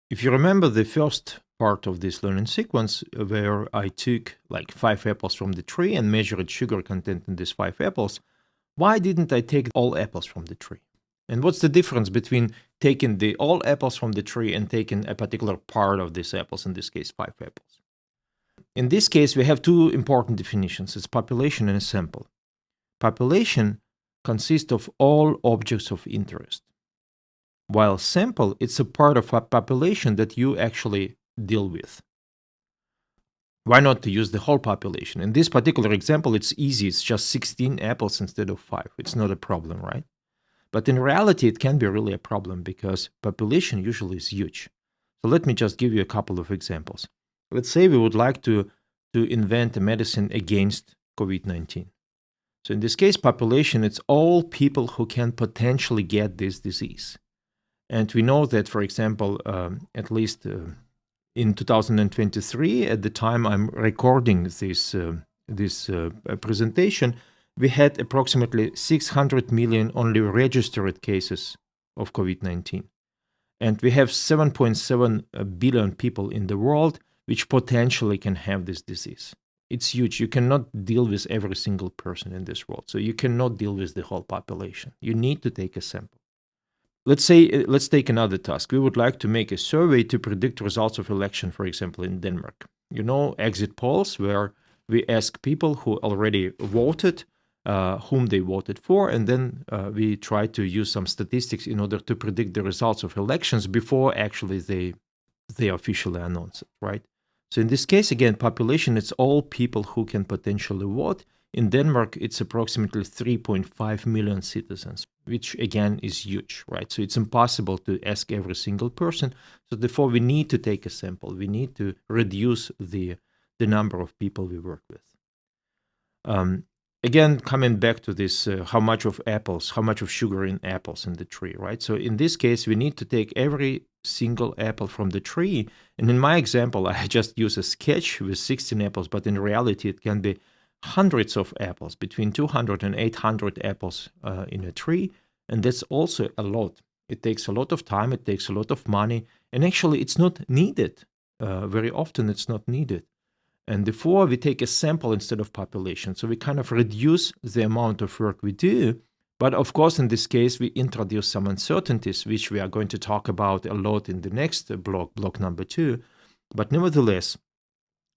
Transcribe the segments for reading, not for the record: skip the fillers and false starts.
If you remember the first part of this learning sequence where I took like 5 apples from the tree and measured sugar content in these 5 apples, why didn't I take all apples from the tree? And what's the difference between taking all apples from the tree and taking a particular part of these apples, in this case 5 apples? In this case, we have two important definitions. It's population and a sample. Population consists of all objects of interest, while sample, it's a part of a population that you actually deal with. Why not to use the whole population? In this particular example, it's easy. It's just 16 apples instead of 5. It's not a problem, right? But in reality, it can be really a problem because population usually is huge. So let me just give you a couple of examples. Let's say we would like to invent a medicine against COVID-19. So in this case, population, it's all people who can potentially get this disease. And we know that, for example, at least in 2023, at the time I'm recording this presentation, we had approximately 600 million only registered cases of COVID-19. And we have 7.7 billion people in the world which potentially can have this disease. It's huge. You cannot deal with every single person in this world. So you cannot deal with the whole population. You need to take a sample. Let's take another task. We would like to make a survey to predict results of election, for example, in Denmark. You know, exit polls where we ask people who already voted, whom they voted for, and then we try to use some statistics in order to predict the results of elections before actually they officially announce it, right? So in this case, again, population, it's all people who can potentially vote. In Denmark, it's approximately 3.5 million citizens, which again is huge, right? So it's impossible to ask every single person. So therefore, we need to take a sample. We need to reduce the number of people we work with. Again, coming back to this, how much of sugar in apples in the tree, right? So in this case, we need to take every single apple from the tree. And in my example, I just use a sketch with 16 apples, but in reality, it can be hundreds of apples, between 200 and 800 apples in a tree. And that's also a lot. It takes a lot of time, it takes a lot of money, and actually it's not needed. Very often it's not needed. And therefore we take a sample instead of population. So we kind of reduce the amount of work we do. But of course, in this case, we introduce some uncertainties, which we are going to talk about a lot in the next block number 2. But nevertheless,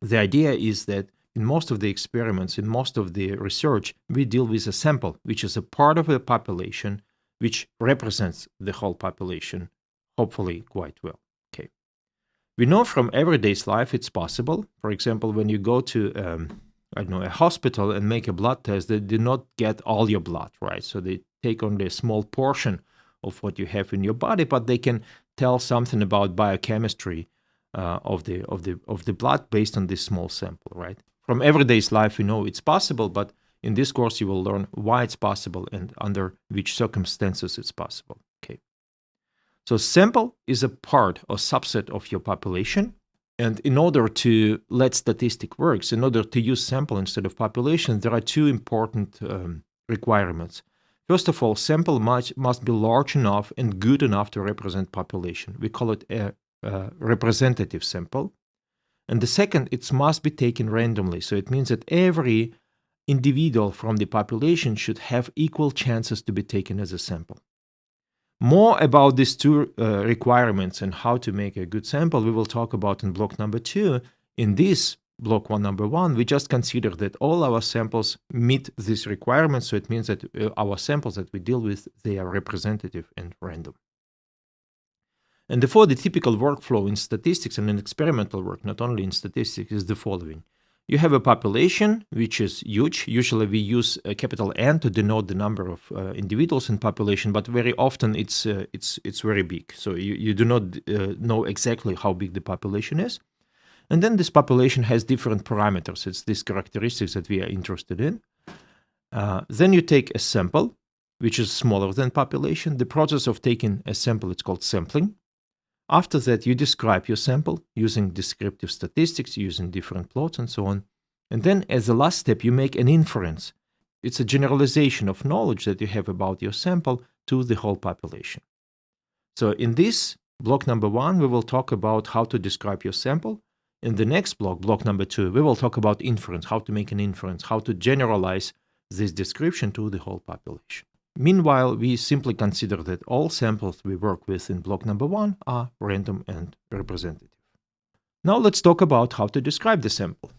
the idea is that in most of the experiments, in most of the research, we deal with a sample, which is a part of a population, which represents the whole population, hopefully quite well. Okay. We know from everyday's life it's possible. For example, when you go to a hospital and make a blood test, they do not get all your blood, right? So they take only a small portion of what you have in your body, but they can tell something about biochemistry of the blood based on this small sample, right? From everyday's life, we know it's possible, but in this course, you will learn why it's possible and under which circumstances it's possible. Okay. So sample is a part or subset of your population. And in order to let statistic works, in order to use sample instead of population, there are two important requirements. First of all, sample must be large enough and good enough to represent population. We call it a representative sample. And the second, it must be taken randomly. So it means that every individual from the population should have equal chances to be taken as a sample. More about these two requirements and how to make a good sample, we will talk about in block number 2. In this block number 1, we just consider that all our samples meet these requirements. So it means that our samples that we deal with, they are representative and random. And therefore, the typical workflow in statistics and in experimental work, not only in statistics, is the following. You have a population, which is huge. Usually we use a capital N to denote the number of individuals in population, but very often it's very big. So you do not know exactly how big the population is. And then this population has different parameters. It's these characteristics that we are interested in. Then you take a sample, which is smaller than population. The process of taking a sample, it's called sampling. After that, you describe your sample using descriptive statistics, using different plots and so on. And then as the last step, you make an inference. It's a generalization of knowledge that you have about your sample to the whole population. So in this block number 1, we will talk about how to describe your sample. In the next block, block number 2, we will talk about inference, how to make an inference, how to generalize this description to the whole population. Meanwhile, we simply consider that all samples we work with in block number 1 are random and representative. Now let's talk about how to describe the sample.